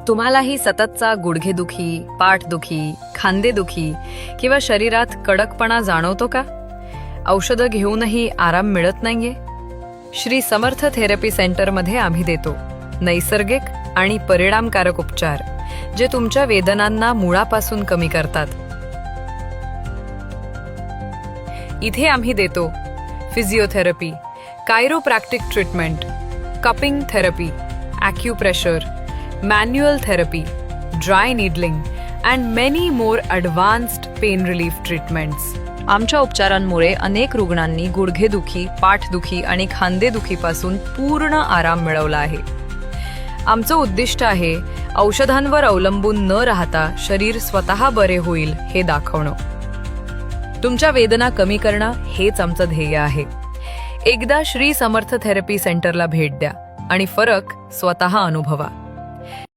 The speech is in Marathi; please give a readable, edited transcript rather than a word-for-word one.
तुम्हालाही सततचा गुडघेदुखी, पाठदुखी, खांदेदुखी किंवा शरीरात कडकपणा जाणवतो का? औषधं घेऊनही आराम मिळत नाहीये? श्री समर्थ थेरपी सेंटरमध्ये आम्ही देतो नैसर्गिक आणि परिणामकारक उपचार जे तुमच्या वेदनांना मुळापासून कमी करतात. इथे आम्ही देतो physiotherapy, chiropractic treatment, cupping therapy, acupressure, manual therapy, dry needling and many more advanced pain relief treatments. आमच्या उपचारांमुळे अनेक रुग्णांनी गुडघेदुखी, पाठदुखी आणि खांदेदुखीपासून पूर्ण आराम मिळवला आहे. आमचं उद्दिष्ट आहे औषधांवर अवलंबून न राहता शरीर स्वतः बरे होईल हे दाखवणं. तुमच्या वेदना कमी करणं हेच आमचं ध्येय आहे. एकदा श्री समर्थ थेरपी सेंटरला भेट द्या आणि फरक स्वतः अनुभवा.